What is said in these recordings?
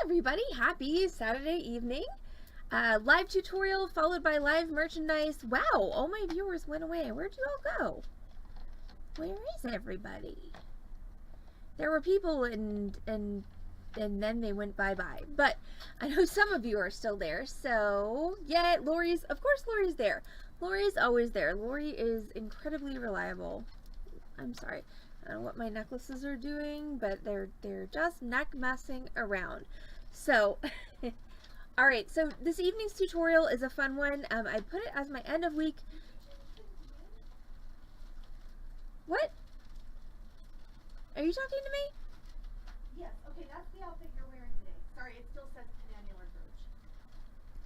everybody, happy Saturday evening. Live tutorial followed by live merchandise. Wow, all my viewers went away. Where'd you all go? Where is everybody? There were people and then they went bye-bye. But I know some of you are still there, so yeah, of course Lori's there. Lori's always there. Lori is incredibly reliable. I'm sorry. I don't know what my necklaces are doing, but they're just neck messing around. So, alright, so this evening's tutorial is a fun one. I put it as my end of week. What? Are you talking to me? Yes, okay, that's the outfit you're wearing today. Sorry, it still says Penanular Verge.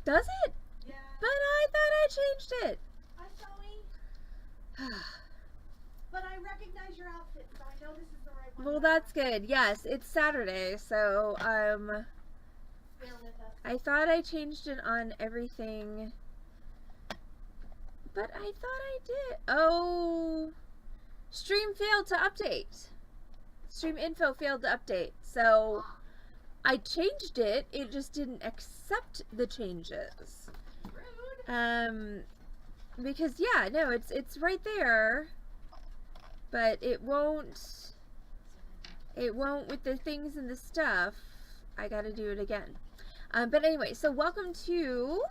Does it? Yeah. But I thought I changed it. I'm sorry. But I recognize your outfit, so I know this is the right one. Well, that's good. Yes, it's Saturday, so, Bear with us. I thought I changed it on everything, but I thought I did. Oh, stream failed to update. Stream info failed to update, so I changed it. It just didn't accept the changes. Rude. Because yeah, no, it's right there. But it won't with the things and the stuff. I gotta do it again. But anyway, so welcome to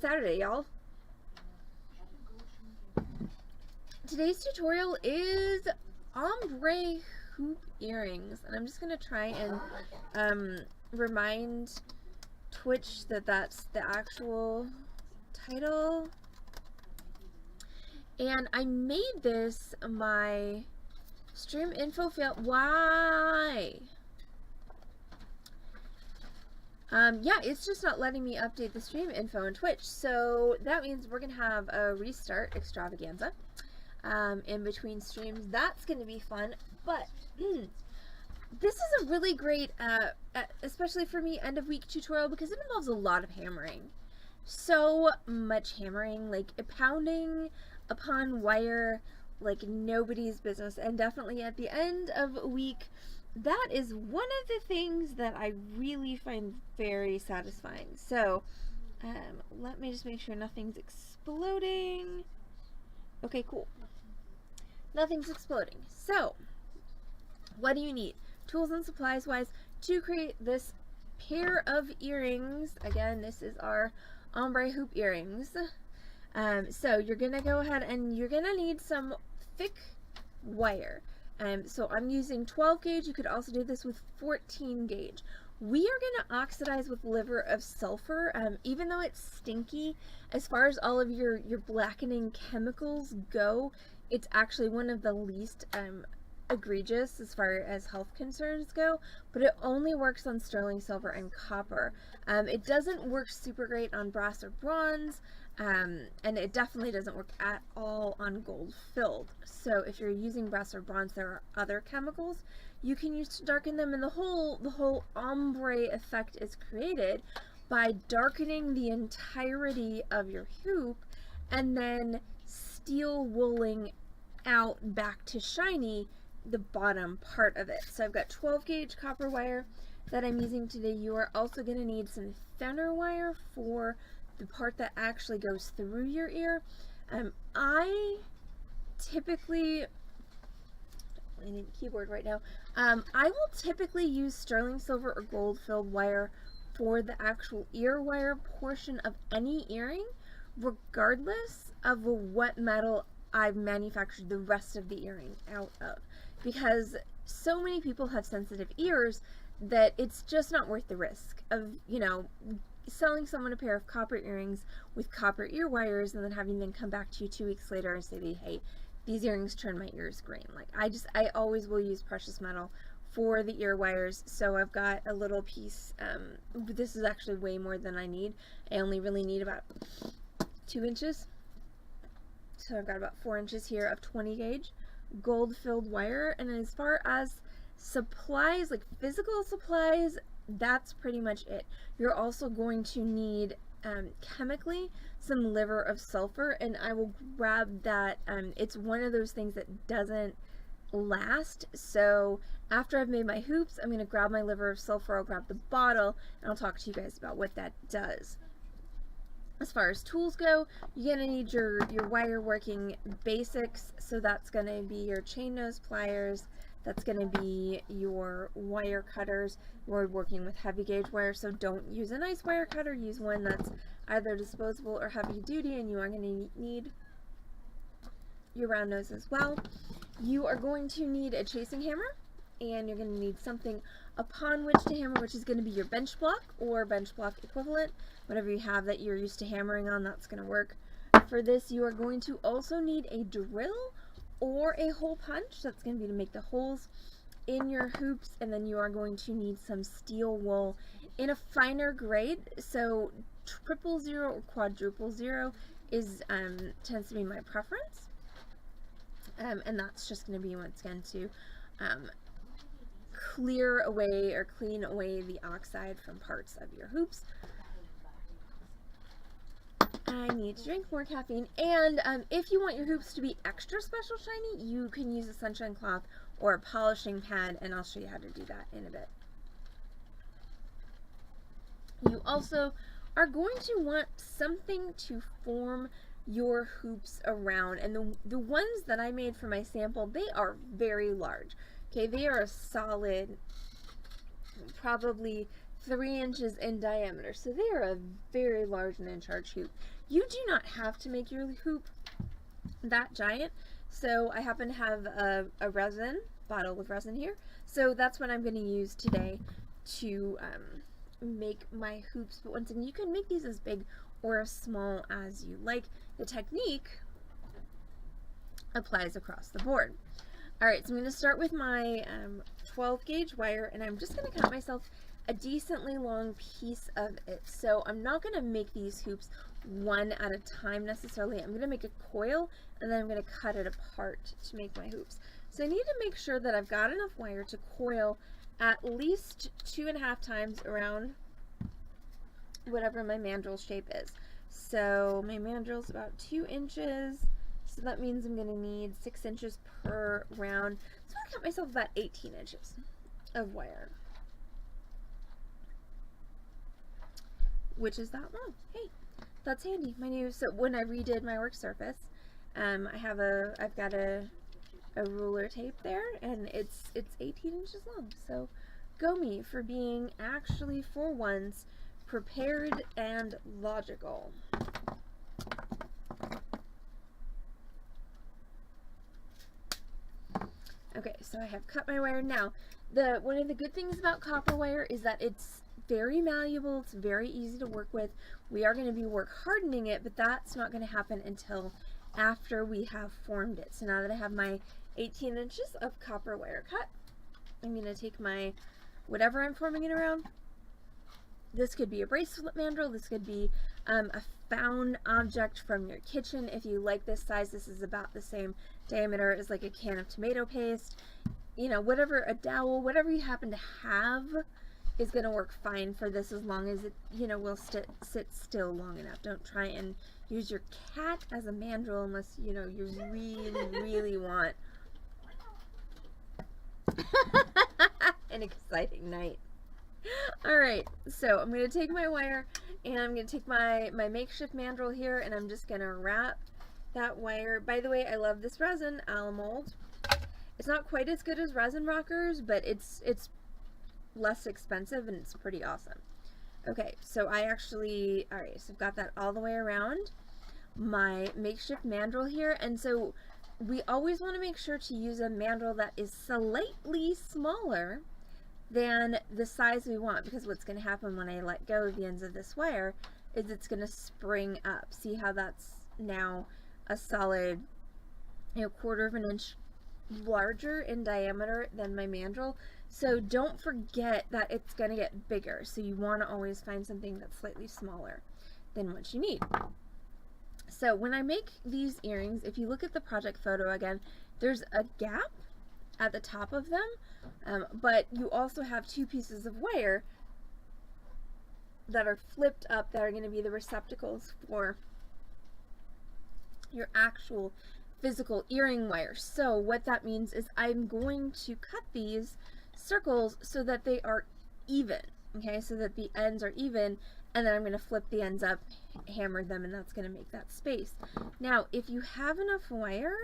Saturday, y'all. Today's tutorial is ombre hoop earrings. And I'm just gonna try and remind Twitch that that's the actual title. And I made this my stream info fail. Why? Yeah, it's just not letting me update the stream info on Twitch. So that means we're gonna have a restart extravaganza in between streams. That's gonna be fun. But this is a really great, especially for me, end of week tutorial because it involves a lot of hammering. So much hammering, like pounding upon wire like nobody's business, and definitely at the end of a week, that is one of the things that I really find very satisfying. So let me just make sure nothing's exploding. Okay, cool, nothing's exploding. So what do you need tools and supplies wise to create this pair of earrings? Again, this is our ombre hoop earrings. So you're gonna go ahead and you're gonna need some thick wire. So I'm using 12 gauge. You could also do this with 14 gauge. We are gonna oxidize with liver of sulfur. Even though it's stinky, as far as all of your blackening chemicals go, it's actually one of the least egregious as far as health concerns go, but it only works on sterling silver and copper. It doesn't work super great on brass or bronze. And it definitely doesn't work at all on gold filled. So if you're using brass or bronze, there are other chemicals you can use to darken them, and the whole ombre effect is created by darkening the entirety of your hoop and then steel wooling out back to shiny the bottom part of it. So I've got 12 gauge copper wire that I'm using today. You are also going to need some thinner wire for the part that actually goes through your ear. I typically, I need a keyboard right now. I will typically use sterling silver or gold filled wire for the actual ear wire portion of any earring, regardless of what metal I've manufactured the rest of the earring out of, because so many people have sensitive ears that it's just not worth the risk of, you know, selling someone a pair of copper earrings with copper ear wires and then having them come back to you 2 weeks later and say, hey, these earrings turn my ears green. Like, I always will use precious metal for the ear wires. So I've got a little piece. This is actually way more than I need. I only really need about 2 inches. So I've got about 4 inches here of 20 gauge gold filled wire. And as far as supplies, like physical supplies, that's pretty much it. You're also going to need chemically some liver of sulfur, and I will grab that. It's one of those things that doesn't last. So after I've made my hoops, I'm going to grab my liver of sulfur, I'll grab the bottle, and I'll talk to you guys about what that does. As far as tools go, you're going to need your wire working basics. So that's going to be your chain nose pliers, that's going to be your wire cutters. We're working with heavy gauge wire, so don't use a nice wire cutter, use one that's either disposable or heavy duty, and you are going to need your round nose as well. You are going to need a chasing hammer, and you're going to need something upon which to hammer, which is going to be your bench block or bench block equivalent. Whatever you have that you're used to hammering on, that's going to work. For this, you are going to also need a drill or a hole punch. That's going to be to make the holes in your hoops, and then you are going to need some steel wool in a finer grade. So 000 or quadruple 0 is tends to be my preference, and that's just going to be what's going to clear away or clean away the oxide from parts of your hoops. I need to drink more caffeine, and if you want your hoops to be extra special shiny, you can use a sunshine cloth or a polishing pad, and I'll show you how to do that in a bit. You also are going to want something to form your hoops around, and the ones that I made for my sample, they are very large. Okay, they are a solid, probably 3 inches in diameter, so they are a very large and in-charge hoop. You do not have to make your hoop that giant, so I happen to have a bottle of resin here, so that's what I'm going to use today to make my hoops. But once again, you can make these as big or as small as you like. The technique applies across the board. Alright, so I'm going to start with my 12 gauge wire, and I'm just going to cut myself a decently long piece of it. So I'm not going to make these hoops one at a time necessarily. I'm going to make a coil, and then I'm going to cut it apart to make my hoops. So I need to make sure that I've got enough wire to coil at least 2.5 times around whatever my mandrel shape is. So my mandrel is about 2 inches. So that means I'm going to need 6 inches per round. So I cut myself about 18 inches of wire, which is that long. Hey, that's handy. So when I redid my work surface, I've got a ruler tape there, and it's 18 inches long. So go me for being actually for once prepared and logical. Okay, so I have cut my wire. Now, one of the good things about copper wire is that it's very malleable, it's very easy to work with. We are going to be work hardening it, but that's not going to happen until after we have formed it. So now that I have my 18 inches of copper wire cut, I'm going to take my, whatever I'm forming it around. This could be a bracelet mandrel, this could be a found object from your kitchen. If you like this size, this is about the same diameter as like a can of tomato paste. You know, whatever, a dowel, whatever you happen to have is going to work fine for this, as long as it, you know, will sit still long enough. Don't try and use your cat as a mandrel unless, you know, you really, really want an exciting night. Alright, so I'm going to take my wire, and I'm going to take my makeshift mandrel here, and I'm just going to wrap that wire. By the way, I love this resin, Alamold. It's not quite as good as Resin Rockers, but it's less expensive, and it's pretty awesome. Okay, so alright, so I've got that all the way around my makeshift mandrel here, and so we always want to make sure to use a mandrel that is slightly smaller than the size we want, because what's going to happen when I let go of the ends of this wire is it's going to spring up. See how that's now a solid, you know, 1/4 of an inch larger in diameter than my mandrel. So don't forget that it's going to get bigger, so you want to always find something that's slightly smaller than what you need. So when I make these earrings, if you look at the project photo again, there's a gap at the top of them, but you also have 2 pieces of wire that are flipped up that are going to be the receptacles for your actual physical earring wire. So what that means is I'm going to cut these circles so that they are even, okay, so that the ends are even, and then I'm going to flip the ends up, hammer them, and that's going to make that space. Now, if you have enough wire,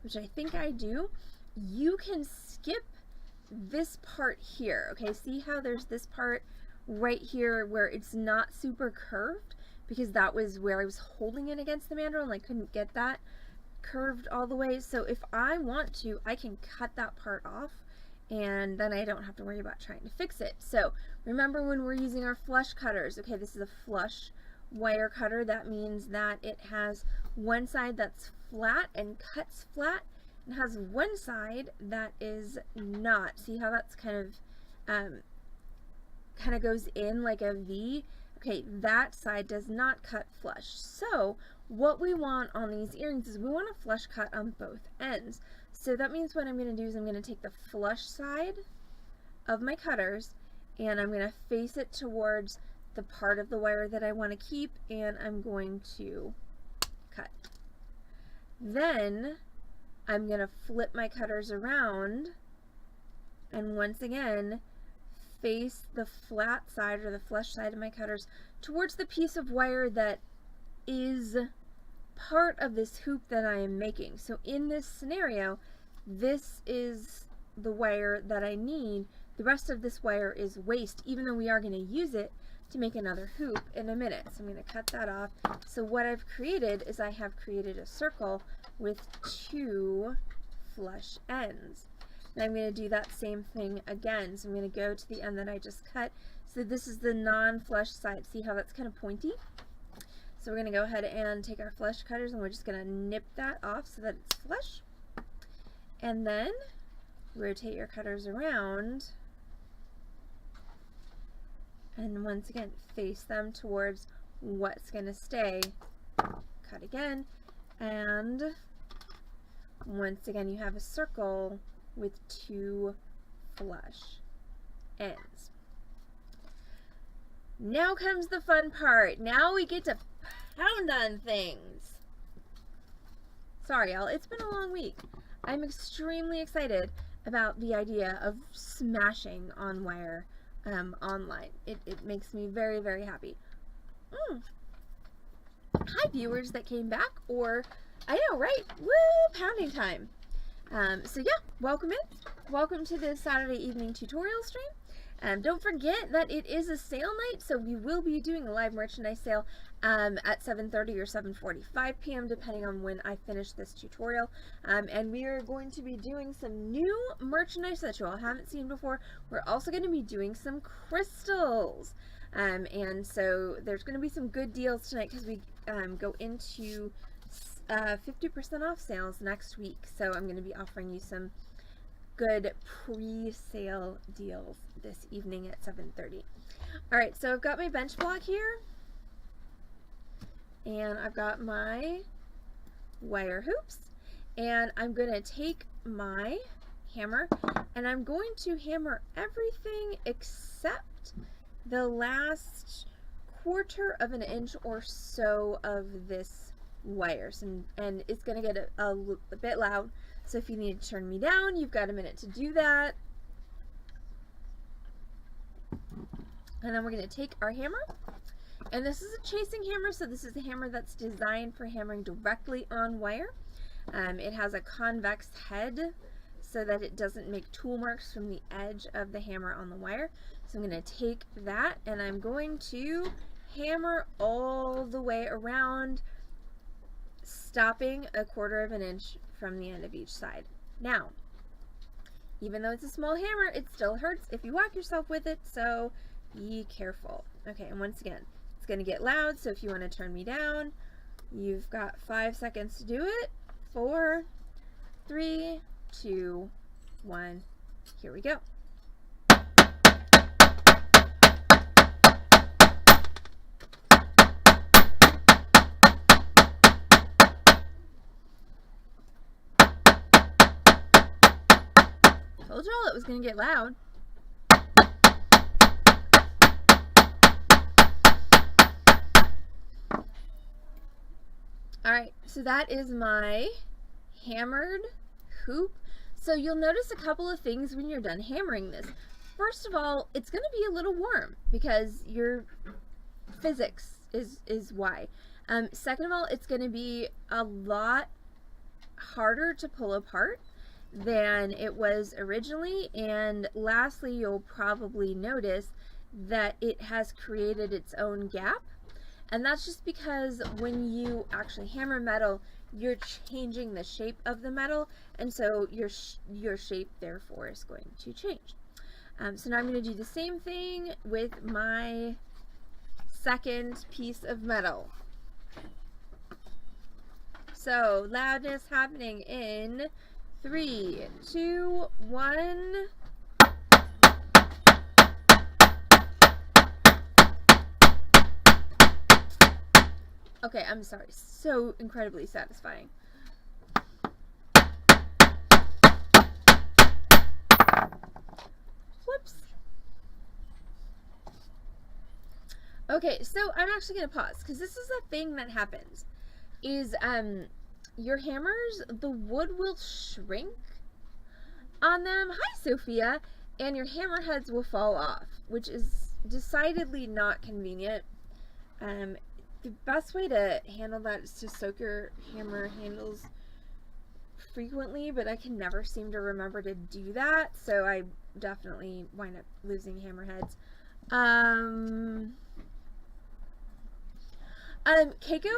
which I think I do, you can skip this part here, okay? See how there's this part right here where it's not super curved, because that was where I was holding it against the mandrel and I couldn't get that curved all the way. So if I want to, I can cut that part off, and then I don't have to worry about trying to fix it. So remember when we're using our flush cutters, okay, this is a flush wire cutter. That means that it has one side that's flat and cuts flat, and has one side that is not. See how that's kind of goes in like a V? Okay, that side does not cut flush. So what we want on these earrings is we want a flush cut on both ends. So that means what I'm going to do is I'm going to take the flush side of my cutters and I'm going to face it towards the part of the wire that I want to keep, and I'm going to cut. Then I'm going to flip my cutters around and once again face the flat side or the flush side of my cutters towards the piece of wire that is part of this hoop that I am making. So in this scenario, this is the wire that I need. The rest of this wire is waste, even though we are going to use it to make another hoop in a minute. So I'm going to cut that off. So what I've created is I have created a circle with two flush ends. And I'm going to do that same thing again. So I'm going to go to the end that I just cut. So this is the non-flush side. See how that's kind of pointy? So we're going to go ahead and take our flush cutters and we're just going to nip that off so that it's flush. And then rotate your cutters around. And once again, face them towards what's going to stay. Cut again. And once again, you have a circle with two flush ends. Now comes the fun part. Now we get to pound on things. Sorry, y'all. It's been a long week. I'm extremely excited about the idea of smashing on wire online. It makes me very, very happy. Hi, viewers that came back, or I know, right? Woo! Pounding time. So yeah, welcome in. Welcome to this Saturday evening tutorial stream. Don't forget that it is a sale night, so we will be doing a live merchandise sale at 7:30 or 7:45 p.m. depending on when I finish this tutorial. And we are going to be doing some new merchandise that you all haven't seen before. We're also going to be doing some crystals. And so there's going to be some good deals tonight because we go into 50% off sales next week. So I'm going to be offering you some good pre-sale deals this evening at 7:30. Alright, so I've got my bench block here. And I've got my wire hoops. And I'm going to take my hammer and I'm going to hammer everything except the last 1/4 of an inch or so of this wires, and it's going to get a bit loud, so if you need to turn me down, you've got a minute to do that. And then we're going to take our hammer, and this is a chasing hammer, so this is a hammer that's designed for hammering directly on wire. It has a convex head so that it doesn't make tool marks from the edge of the hammer on the wire. So I'm going to take that and I'm going to hammer all the way around, stopping a 1/4 of an inch from the end of each side. Now, even though it's a small hammer, it still hurts if you whack yourself with it, so be careful. Okay, and once again, it's going to get loud, so if you want to turn me down, you've got 5 seconds to do it. 4, 3, 2, 1, here we go. Told y'all it was going to get loud. Alright, so that is my hammered hoop. So you'll notice a couple of things when you're done hammering this. First of all, it's going to be a little warm because your physics is why. Second of all, it's going to be a lot harder to pull apart than it was originally. And lastly, you'll probably notice that it has created its own gap. And that's just because when you actually hammer metal, you're changing the shape of the metal, and so your shape therefore is going to change. So now I'm going to do the same thing with my second piece of metal. So loudness happening in 3, 2, 1. Okay, I'm sorry. So incredibly satisfying. Whoops. Okay, so I'm actually going to pause because this is a thing that happens. Is your hammers, the wood will shrink on them. Hi, Sophia. And your hammer heads will fall off, which is decidedly not convenient. The best way to handle that is to soak your hammer handles frequently, but I can never seem to remember to do that, so I definitely wind up losing hammer heads. Keiko?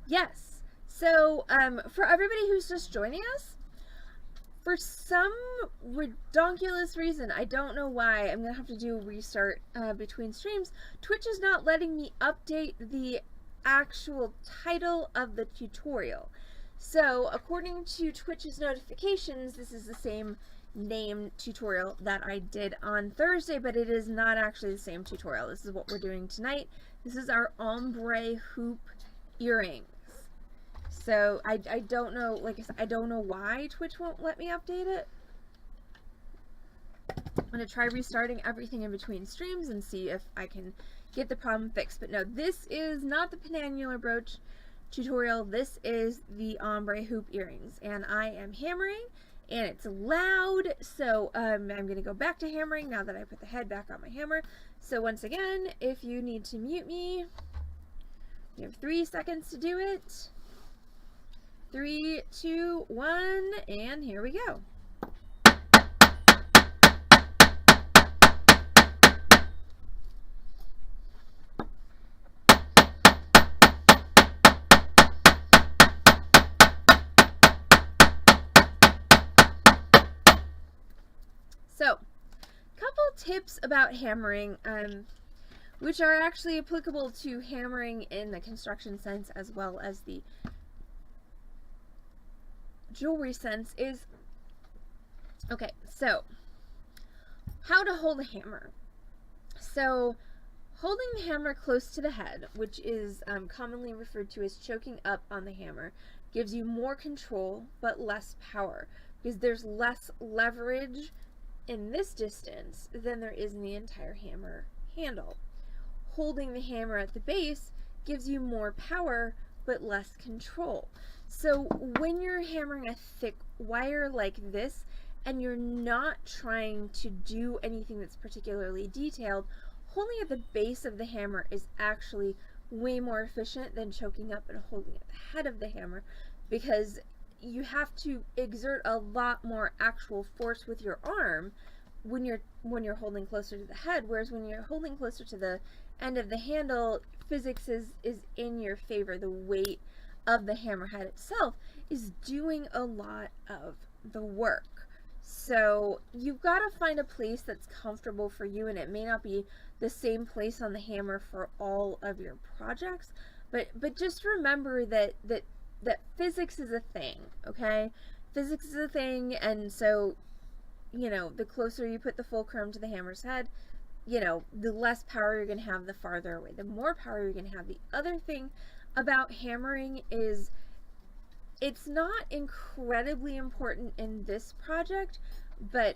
Yes. So, for everybody who's just joining us, for some redonkulous reason, I don't know why, I'm going to have to do a restart between streams. Twitch is not letting me update the actual title of the tutorial. So, according to Twitch's notifications, this is the same name tutorial that I did on Thursday, but it is not actually the same tutorial. This is what we're doing tonight. This is our ombre hoop earrings. So I don't know, like I said, I don't know why Twitch won't let me update it. I'm going to try restarting everything in between streams and see if I can get the problem fixed. But no, this is not the penannular brooch tutorial. This is the ombre hoop earrings. And I am hammering, and it's loud. So I'm going to go back to hammering now that I put the head back on my hammer. So once again, if you need to mute me, you have 3 seconds to do it. 3, 2, 1, and here we go. So, couple tips about hammering, which are actually applicable to hammering in the construction sense as well as the jewelry sense is, okay, so how to hold a hammer. So holding the hammer close to the head, which is commonly referred to as choking up on the hammer, gives you more control but less power because there's less leverage in this distance than there is in the entire hammer handle. Holding the hammer at the base gives you more power but less control. So when you're hammering a thick wire like this and you're not trying to do anything that's particularly detailed, holding at the base of the hammer is actually way more efficient than choking up and holding at the head of the hammer, because you have to exert a lot more actual force with your arm when you're holding closer to the head, whereas when you're holding closer to the end of the handle, physics is in your favor. The weight of the hammerhead itself is doing a lot of the work. So you've got to find a place that's comfortable for you, and it may not be the same place on the hammer for all of your projects, but just remember that physics is a thing, okay? Physics is a thing, and so, you know, the closer you put the fulcrum to the hammer's head, you know, the less power you're going to have the farther away. The more power you're going to have. The other thing about hammering is it's not incredibly important in this project, but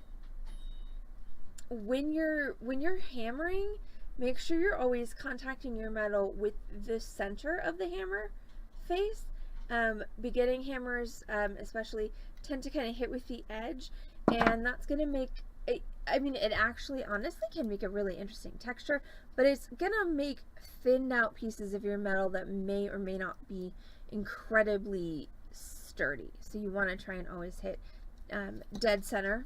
when you're hammering, make sure you're always contacting your metal with the center of the hammer face. Beginning hammers, especially, tend to kind of hit with the edge, and that's going to make it, I mean, it actually honestly can make a really interesting texture, but it's going to make thinned out pieces of your metal that may or may not be incredibly sturdy. So you want to try and always hit dead center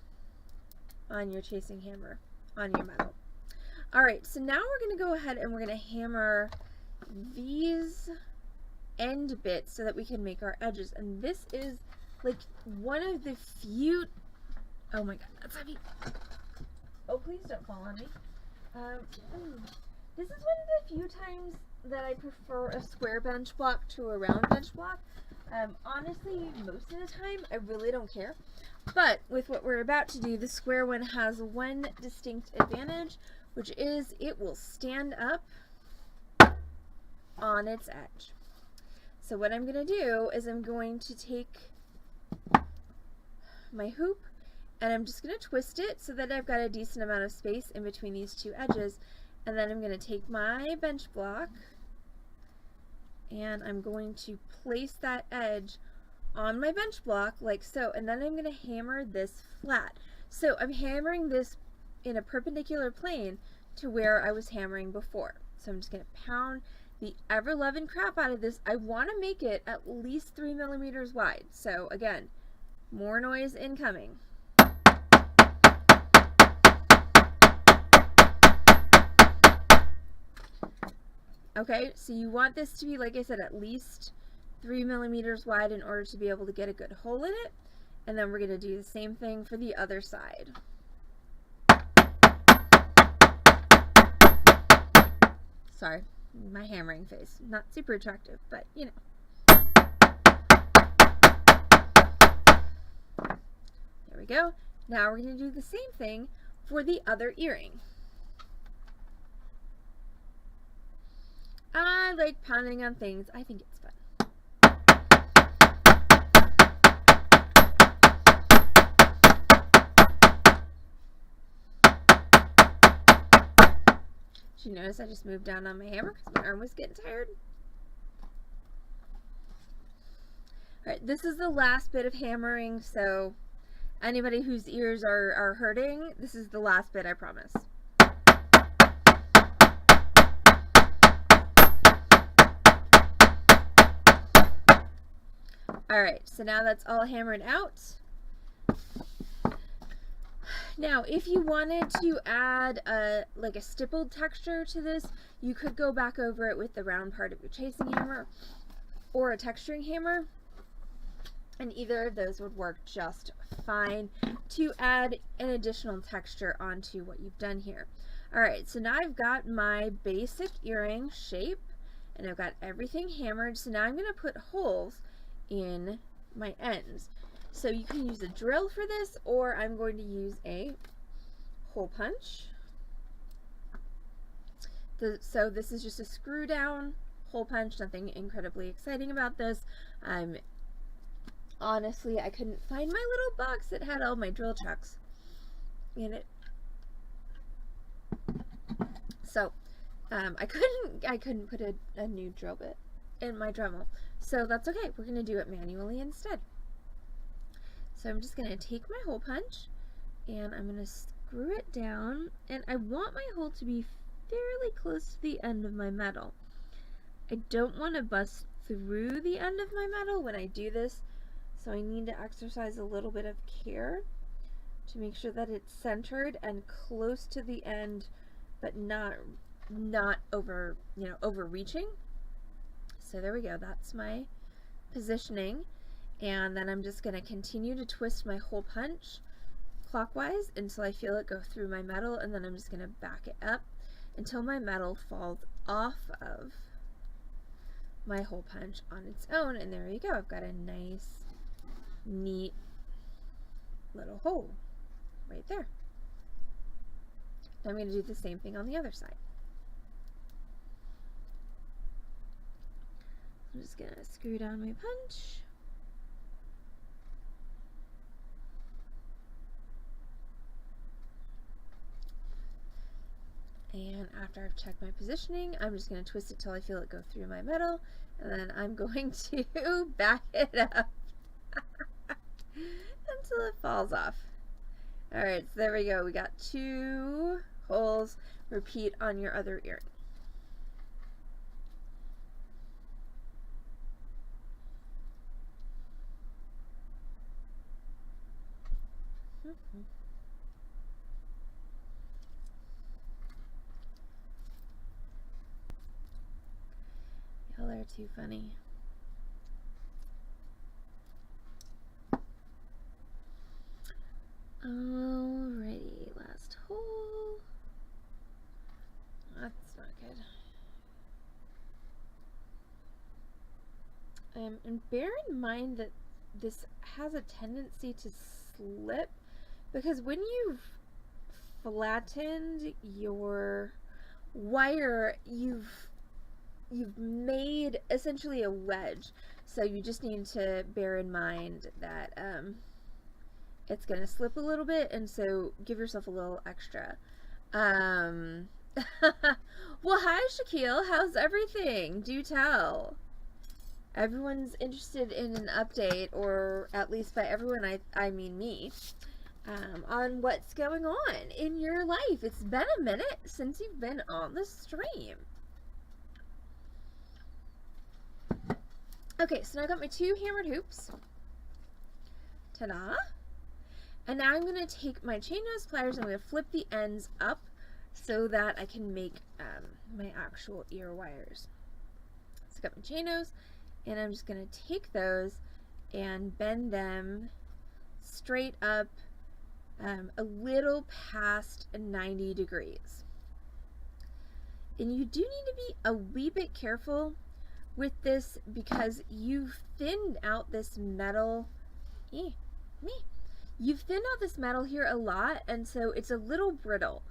on your chasing hammer on your metal. Alright, so now we're going to go ahead and we're going to hammer these end bits so that we can make our edges. And this is like one of the few, oh my god, that's heavy. Oh, please don't fall on me. This is one of the few times that I prefer a square bench block to a round bench block. Honestly, most of the time, I really don't care. But with what we're about to do, the square one has one distinct advantage, which is it will stand up on its edge. So what I'm going to do is I'm going to take my hoop and I'm just going to twist it so that I've got a decent amount of space in between these two edges. And then I'm going to take my bench block and I'm going to place that edge on my bench block like so, and then I'm going to hammer this flat. So I'm hammering this in a perpendicular plane to where I was hammering before. So I'm just going to pound the ever-loving crap out of this. I want to make it at least 3 millimeters wide. So again, more noise incoming. Okay, so you want this to be, like I said, at least 3 millimeters wide in order to be able to get a good hole in it. And then we're going to do the same thing for the other side. Sorry, my hammering face. Not super attractive, but you know. There we go. Now we're going to do the same thing for the other earring. I like pounding on things. I think it's fun. Did you notice I just moved down on my hammer because my arm was getting tired? Alright, this is the last bit of hammering, so anybody whose ears are hurting, this is the last bit, I promise. Alright, so now that's all hammered out. Now, if you wanted to add like a stippled texture to this, you could go back over it with the round part of your chasing hammer or a texturing hammer, and either of those would work just fine to add an additional texture onto what you've done here. Alright, so now I've got my basic earring shape, and I've got everything hammered, so now I'm going to put holes in my ends. So you can use a drill for this, or I'm going to use a hole punch. So this is just a screw down hole punch, nothing incredibly exciting about this. Honestly, I couldn't find my little box that had all my drill chucks in it. So I couldn't put a new drill bit in my Dremel. So that's okay, we're going to do it manually instead. So I'm just going to take my hole punch and I'm going to screw it down, and I want my hole to be fairly close to the end of my metal. I don't want to bust through the end of my metal when I do this, so I need to exercise a little bit of care to make sure that it's centered and close to the end, but not overreaching. So there we go, that's my positioning. And then I'm just going to continue to twist my hole punch clockwise until I feel it go through my metal, and then I'm just going to back it up until my metal falls off of my hole punch on its own, and there you go. I've got a nice, neat little hole right there. Now I'm going to do the same thing on the other side. I'm just going to screw down my punch. And And after I've checked my positioning, I'm just going to twist it till I feel it go through my metal, and then I'm going to back it up until it falls off. Alright, so there we go. We got 2 holes. Repeat on your other earring. Y'all are too funny. Alrighty, last hole. That's not good. And bear in mind that this has a tendency to slip, because when you've flattened your wire, you've made essentially a wedge. So you just need to bear in mind that it's going to slip a little bit, and so give yourself a little extra. Well, hi Shaquille, how's everything? Do tell. Everyone's interested in an update, or at least by everyone I mean me, on what's going on in your life. It's been a minute since you've been on the stream. Okay, so now I got my 2 hammered hoops. Ta-da! And now I'm going to take my chain nose pliers and I'm going to flip the ends up so that I can make my actual ear wires. So I got my chain nose, and I'm just going to take those and bend them straight up a little past 90 degrees. And you do need to be a wee bit careful with this because you've thinned out this metal. You've thinned out this metal here a lot, and so it's a little brittle.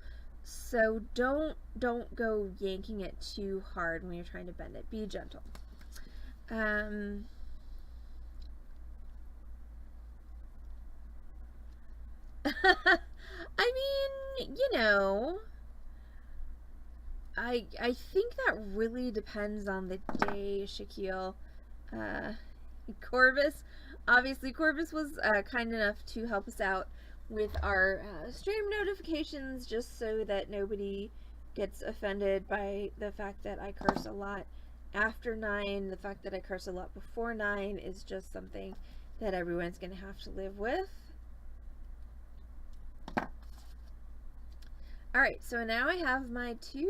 So don't go yanking it too hard when you're trying to bend it. Be gentle. I mean, you know, I think that really depends on the day, Shaquille. Corvus, obviously Corvus was kind enough to help us out with our stream notifications, just so that nobody gets offended by the fact that I curse a lot after 9. The fact that I curse a lot before 9 is just something that everyone's going to have to live with. Alright, so now I have my 2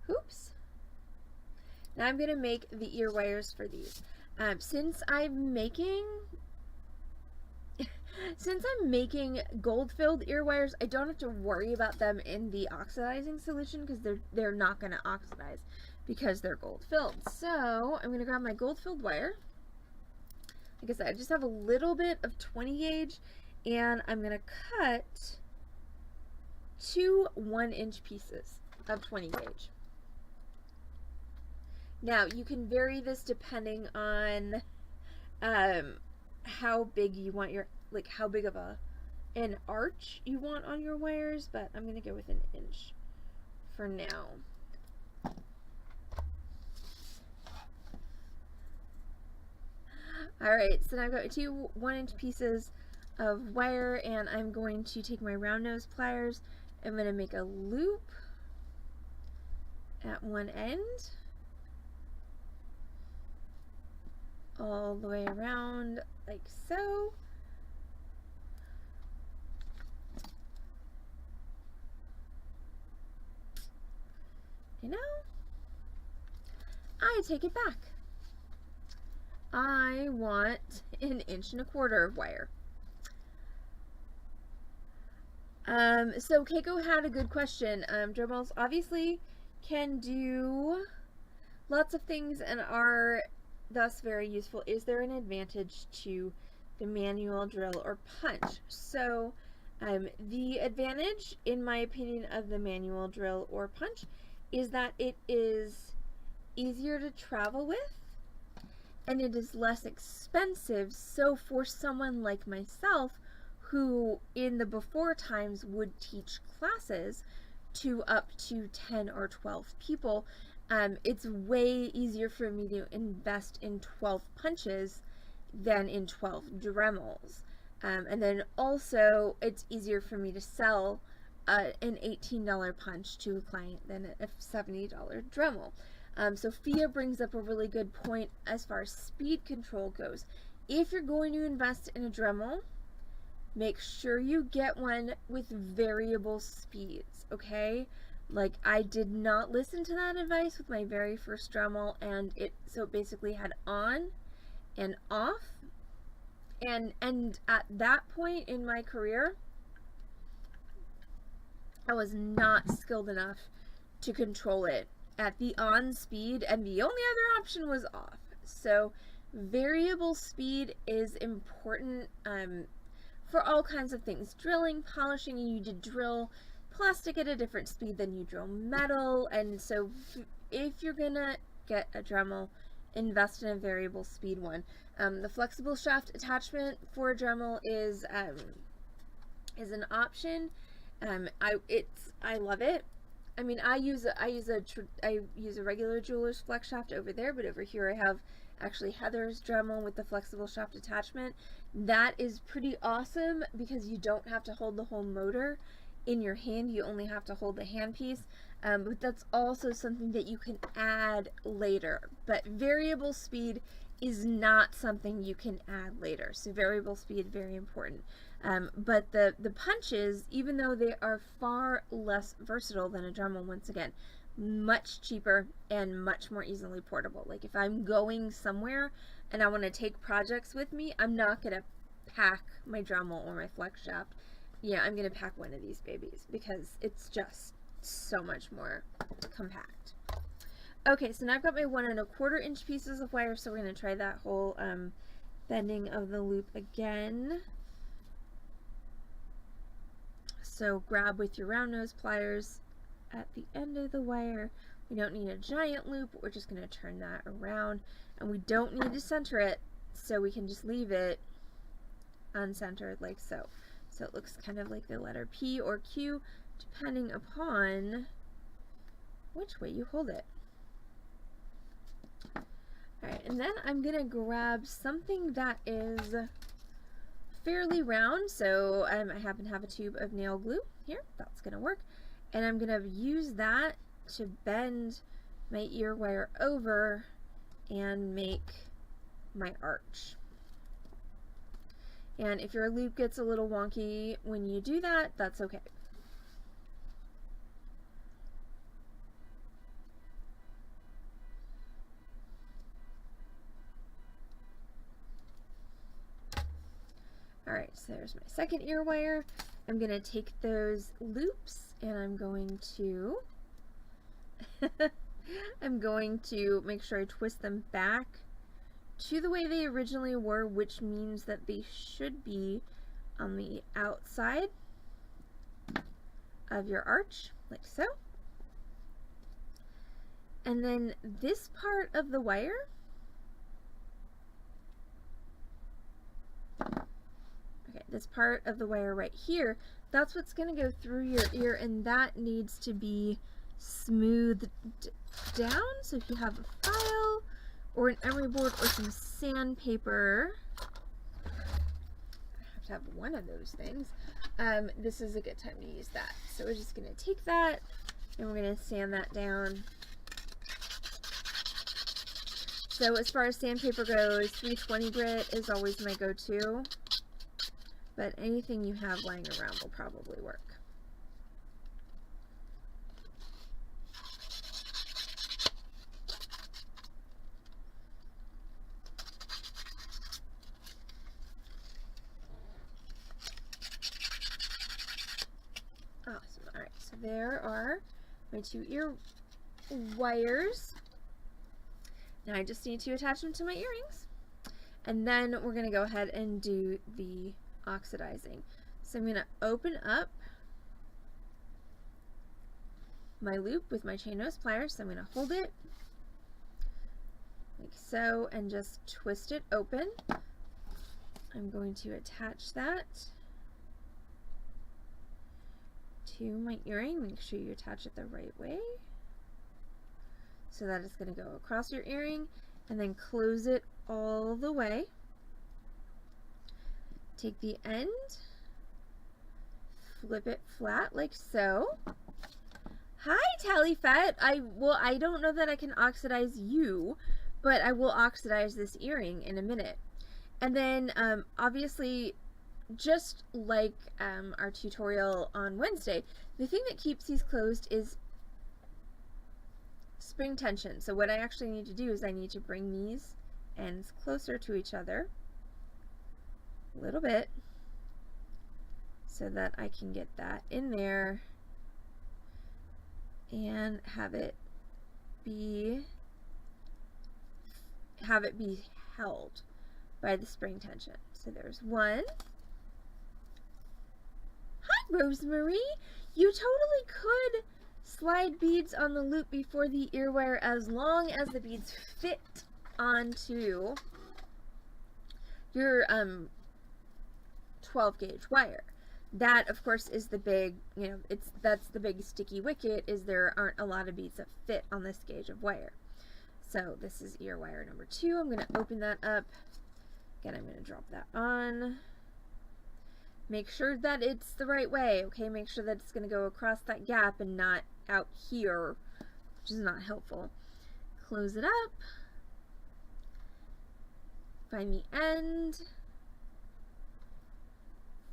hoops. Now I'm going to make the ear wires for these. Since I'm making gold-filled ear wires, I don't have to worry about them in the oxidizing solution because they're not going to oxidize because they're gold-filled. So I'm going to grab my gold-filled wire. Like I said, I just have a little bit of 20 gauge, and I'm going to cut 2 1-inch pieces of 20 gauge. Now you can vary this depending on how big you want your, like how big of an arch you want on your wires, but I'm going to go with 1 inch for now. Alright, so now I've got 2 1-inch pieces of wire, and I'm going to take my round nose pliers. I'm going to make a loop at one end all the way around like so. You know, I take it back. I want 1.25 inches of wire. So Keiko had a good question. Drum mills obviously can do lots of things and are thus very useful. Is there an advantage to the manual drill or punch? So the advantage, in my opinion, of the manual drill or punch is that it is easier to travel with and it is less expensive. So for someone like myself, who in the before times would teach classes, to up to 10 or 12 people, it's way easier for me to invest in 12 punches than in 12 Dremels. And then also it's easier for me to sell an $18 punch to a client than a $70 Dremel. Sophia brings up a really good point as far as speed control goes. If you're going to invest in a Dremel, make sure you get one with variable speeds, okay? Like, I did not listen to that advice with my very first Dremel, and it basically had on and off, and at that point in my career, I was not skilled enough to control it at the on speed, and the only other option was off. So variable speed is important for all kinds of things. Drilling, polishing, you need to drill plastic at a different speed than you drill metal, and so if you're gonna get a Dremel, invest in a variable speed one. The flexible shaft attachment for a Dremel is an option. I love it. I mean, I use a regular jeweler's flex shaft over there, but over here I have actually Heather's Dremel with the flexible shaft attachment. That is pretty awesome because you don't have to hold the whole motor in your hand, you only have to hold the handpiece, but that's also something that you can add later. But variable speed is not something you can add later, so variable speed, very important. But the punches, even though they are far less versatile than a Dremel, once again, much cheaper and much more easily portable. Like if I'm going somewhere and I want to take projects with me, I'm not going to pack my Dremel or my flex shaft. Yeah, I'm going to pack one of these babies because it's just so much more compact. Okay, so now I've got my 1 1/4 inch pieces of wire, so we're going to try that whole bending of the loop again. So grab with your round nose pliers at the end of the wire. We don't need a giant loop, we're just going to turn that around, and we don't need to center it, so we can just leave it uncentered like so. So it looks kind of like the letter P or Q, depending upon which way you hold it. Alright, and then I'm going to grab something that is fairly round, so I happen to have a tube of nail glue here, that's going to work, and I'm going to use that to bend my ear wire over and make my arch. And if your loop gets a little wonky when you do that, that's okay. Alright, so there's my second ear wire. I'm going to take those loops and I'm going to make sure I twist them back to the way they originally were, which means that they should be on the outside of your arch, like so. And then this part of the wire, this part of the wire right here, that's what's going to go through your ear, and that needs to be smoothed down. So if you have a file or an emery board or some sandpaper, I have to have one of those things, this is a good time to use that. So we're just going to take that and we're going to sand that down. So as far as sandpaper goes, 320 grit is always my go-to, but anything you have lying around will probably work. Awesome. Alright, so there are my 2 ear wires. Now I just need to attach them to my earrings. And then we're going to go ahead and do the oxidizing. So I'm going to open up my loop with my chain nose pliers. So I'm going to hold it like so and just twist it open. I'm going to attach that to my earring. Make sure you attach it the right way. So that it's going to go across your earring, and then close it all the way. Take the end, flip it flat like so. Hi, Tallyfet. I don't know that I can oxidize you, but I will oxidize this earring in a minute. And then obviously, just like our tutorial on Wednesday, the thing that keeps these closed is spring tension. So what I actually need to do is I need to bring these ends closer to each other a little bit so that I can get that in there and have it be held by the spring tension. So there's one. Hi, Rosemary. You totally could slide beads on the loop before the ear wire as long as the beads fit onto your 12 gauge wire. That, of course, is the big, that's the big sticky wicket, is there aren't a lot of beads that fit on this gauge of wire. So this is ear wire number 2. I'm going to open that up. Again, I'm going to drop that on. Make sure that it's the right way, okay? Make sure that it's going to go across that gap and not out here, which is not helpful. Close it up. Find the end.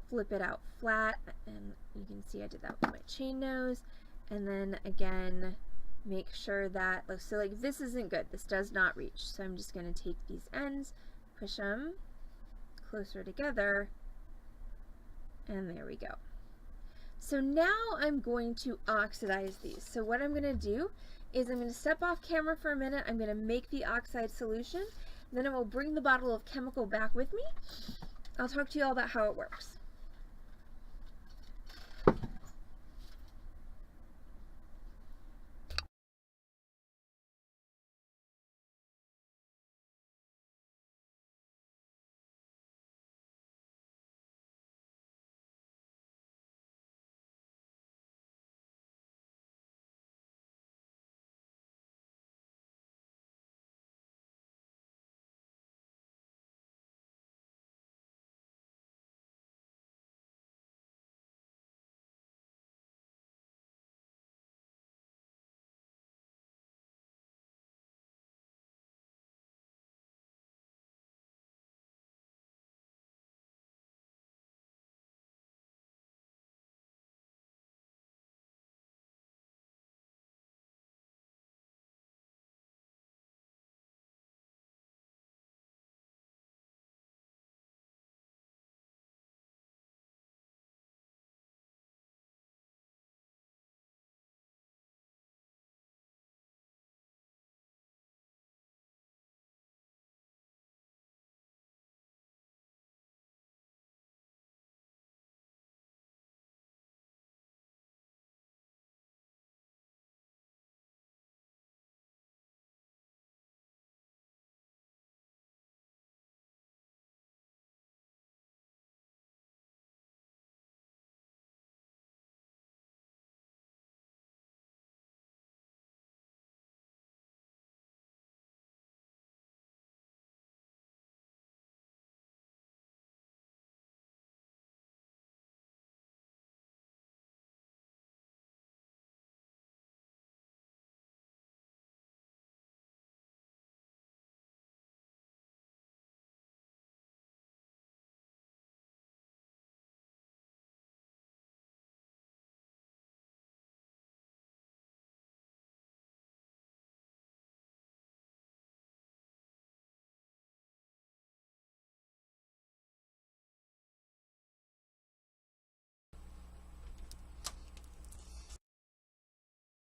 Flip it out flat, and you can see I did that with my chain nose. And then again, make sure that, so like this isn't good, this does not reach, so I'm just going to take these ends, push them closer together, and there we go. So now I'm going to oxidize these. So what I'm going to do is I'm going to step off camera for a minute, I'm going to make the oxide solution, then I will bring the bottle of chemical back with me. I'll talk to you all about how it works.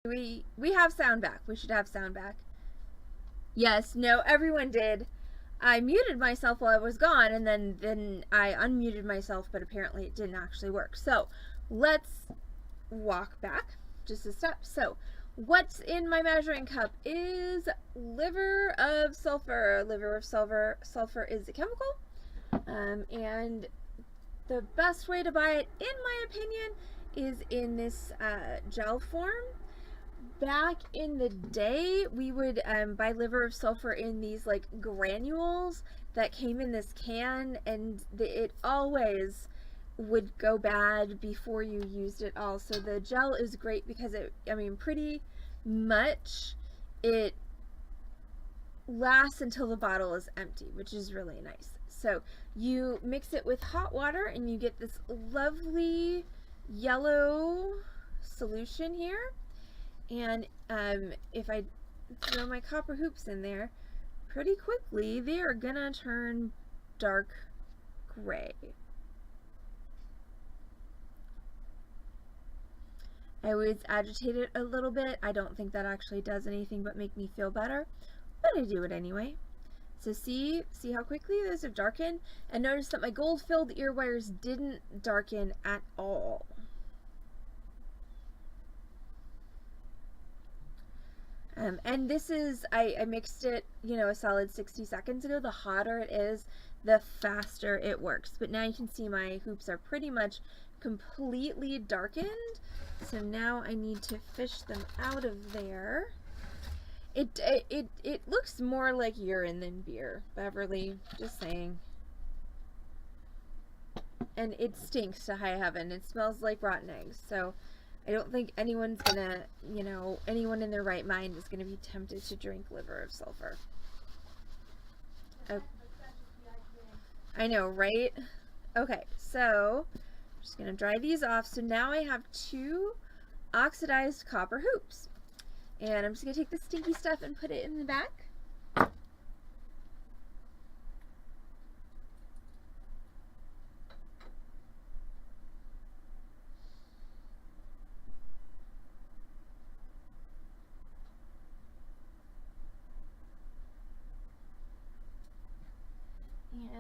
We have sound back. We should have sound back. Yes, no, everyone did. I muted myself while I was gone, and then I unmuted myself, but apparently it didn't actually work. So let's walk back just a step. So what's in my measuring cup is liver of sulfur. Liver of sulfur. Sulfur is a chemical, and the best way to buy it, in my opinion, is in this gel form. Back in the day, we would buy liver of sulfur in these like granules that came in this can, and it always would go bad before you used it all. So the gel is great because pretty much it lasts until the bottle is empty, which is really nice. So you mix it with hot water and you get this lovely yellow solution here. And if I throw my copper hoops in there, pretty quickly they are gonna turn dark gray. I always agitate it a little bit. I don't think that actually does anything but make me feel better, but I do it anyway. So see how quickly those have darkened? And notice that my gold-filled ear wires didn't darken at all. And this is, I mixed it, a solid 60 seconds ago. The hotter it is, the faster it works. But now you can see my hoops are pretty much completely darkened. So now I need to fish them out of there. It looks more like urine than beer, Beverly, just saying. And it stinks to high heaven. It smells like rotten eggs. So I don't think anyone's gonna, anyone in their right mind is gonna be tempted to drink liver of sulfur. Oh. I know, right? Okay, so I'm just gonna dry these off. So now I have 2 oxidized copper hoops. And I'm just gonna take the stinky stuff and put it in the back.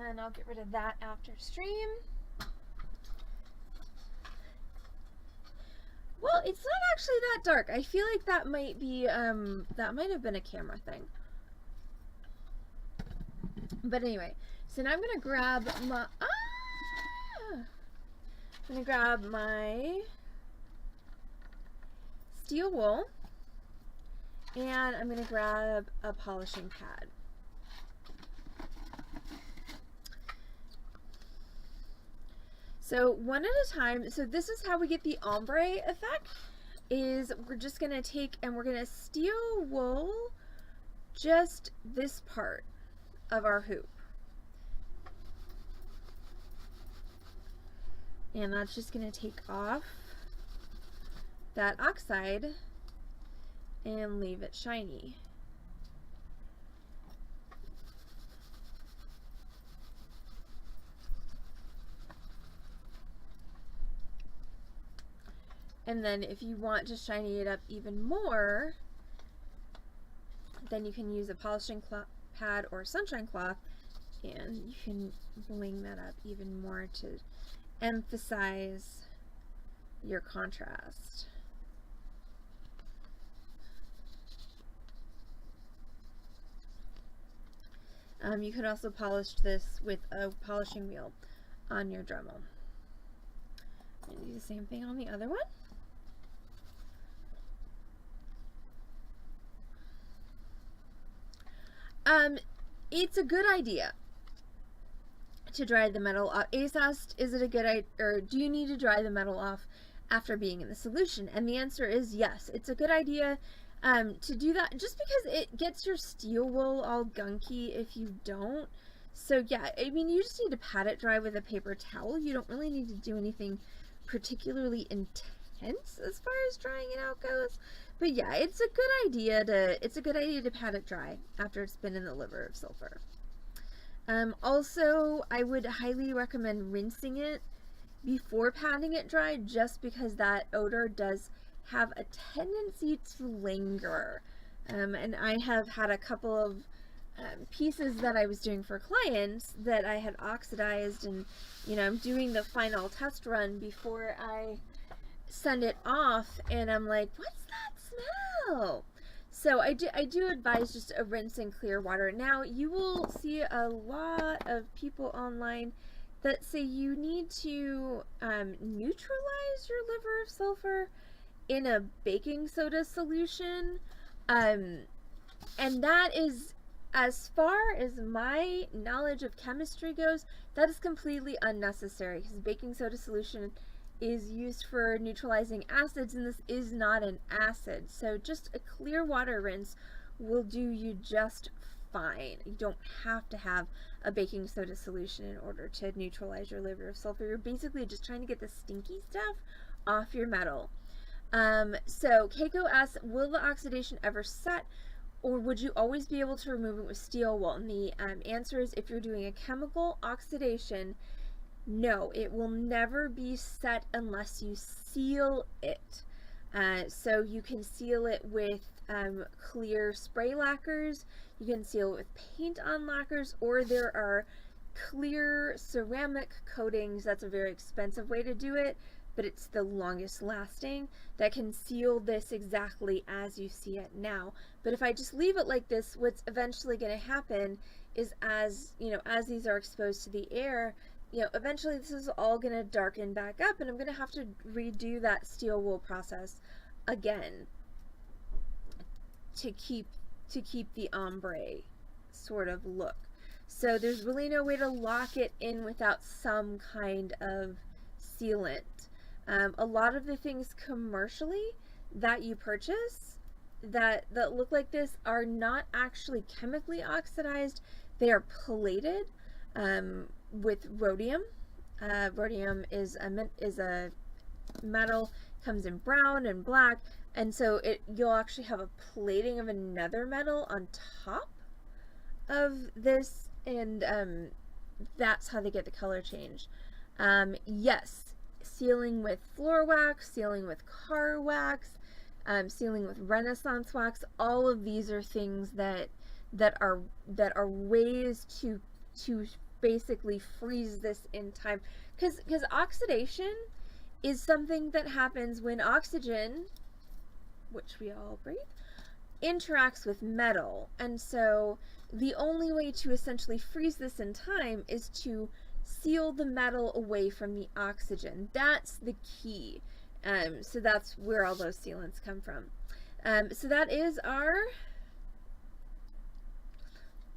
And I'll get rid of that after stream. Well, it's not actually that dark. I feel like that might be, that might have been a camera thing. But anyway, so now I'm gonna grab my, I'm gonna grab my steel wool, and I'm gonna grab a polishing pad. So one at a time. So this is how we get the ombre effect, is we're just going to take and we're going to steel wool just this part of our hoop. And that's just going to take off that oxide and leave it shiny. And then if you want to shiny it up even more, then you can use a polishing pad or sunshine cloth, and you can bling that up even more to emphasize your contrast. You could also polish this with a polishing wheel on your Dremel. I'm going to do the same thing on the other one. It's a good idea to dry the metal off. Ace asked, is it a good idea, or do you need to dry the metal off after being in the solution? And the answer is yes. It's a good idea to do that, just because it gets your steel wool all gunky if you don't. So yeah, I mean, you just need to pat it dry with a paper towel. You don't really need to do anything particularly intense as far as drying it out goes. But yeah, it's a good idea to pat it dry after it's been in the liver of sulfur. Also, I would highly recommend rinsing it before patting it dry, just because that odor does have a tendency to linger. And I have had a couple of pieces that I was doing for clients that I had oxidized, and I'm doing the final test run before I send it off, and I'm like, what's that smell? So I do advise just a rinse in clear water. Now you will see a lot of people online that say you need to neutralize your liver of sulfur in a baking soda solution. And that is, as far as my knowledge of chemistry goes, that is completely unnecessary, because baking soda solution is used for neutralizing acids, and this is not an acid. So just a clear water rinse will do you just fine. You don't have to have a baking soda solution in order to neutralize your liver of sulfur. You're basically just trying to get the stinky stuff off your metal. So Keiko asks, will the oxidation ever set, or would you always be able to remove it with steel wool? And the answer is, if you're doing a chemical oxidation, no, it will never be set unless you seal it. So you can seal it with clear spray lacquers, you can seal it with paint-on lacquers, or there are clear ceramic coatings. That's a very expensive way to do it, but it's the longest lasting, that can seal this exactly as you see it now. But if I just leave it like this, what's eventually going to happen is, as these are exposed to the air, eventually this is all going to darken back up, and I'm going to have to redo that steel wool process again to keep the ombre sort of look. So there's really no way to lock it in without some kind of sealant. A lot of the things commercially that you purchase that look like this are not actually chemically oxidized. They are plated with rhodium. Rhodium is a metal, comes in brown and black, and so you'll actually have a plating of another metal on top of this, and that's how they get the color change. Yes, sealing with floor wax, sealing with car wax, sealing with Renaissance wax, all of these are things that are ways to basically freeze this in time, because oxidation is something that happens when oxygen, which we all breathe, interacts with metal. And so the only way to essentially freeze this in time is to seal the metal away from the oxygen. That's the key. So that's where all those sealants come from. So that is our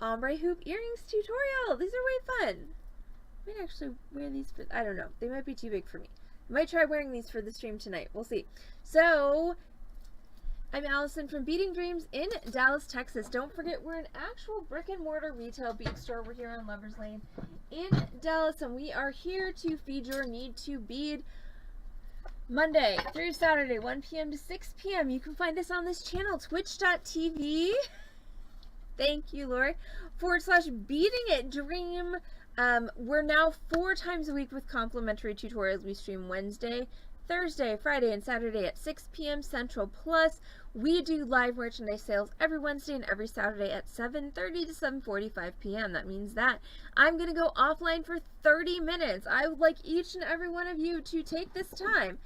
ombre hoop earrings tutorial. These are way fun. I might actually wear these for, I don't know, they might be too big for me. I might try wearing these for the stream tonight. We'll see. So I'm Allison from Beading Dreams in Dallas, Texas. Don't forget, we're an actual brick and mortar retail bead store. We're here on Lovers Lane in Dallas, and we are here to feed your need to bead Monday through Saturday, 1 p.m. to 6 p.m. You can find us on this channel, twitch.tv. Thank you, Lori. /Beading It Dream. We're now 4 times a week with complimentary tutorials. We stream Wednesday, Thursday, Friday, and Saturday at 6 p.m. Central. Plus, we do live merchandise sales every Wednesday and every Saturday at 7:30 to 7:45 p.m. That means that I'm going to go offline for 30 minutes. I would like each and every one of you to take this time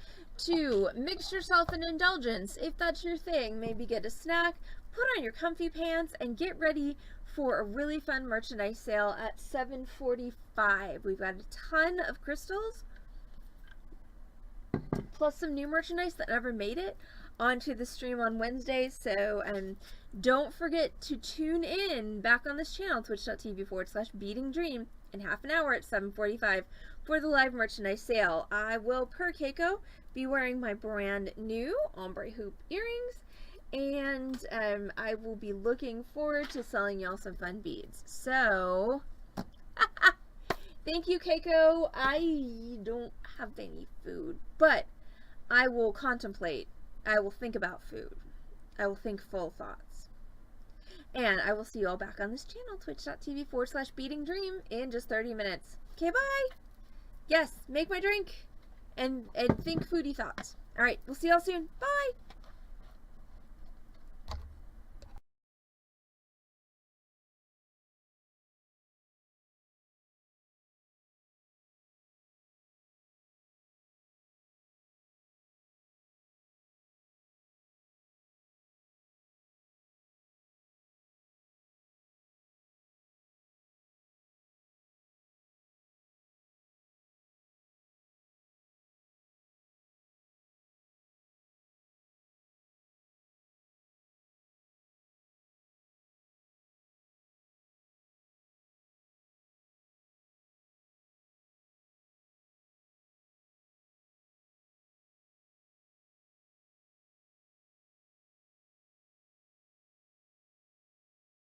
to mix yourself an indulgence, if that's your thing. Maybe get a snack, put on your comfy pants, and get ready for a really fun merchandise sale at 7:45. We've got a ton of crystals, plus some new merchandise that never made it onto the stream on Wednesday. So don't forget to tune in back on this channel, twitch.tv /Beading Dream, in half an hour at 7:45 for the live merchandise sale. I will, per Keiko, be wearing my brand new ombre hoop earrings, and I will be looking forward to selling y'all some fun beads. So thank you, Keiko. I don't have any food, but I will contemplate. I will think about food. I will think full thoughts. And I will see you all back on this channel, twitch.tv /Beading Dream, in just 30 minutes. Okay, bye. Yes, make my drink and think foodie thoughts. All right, we'll see y'all soon. Bye.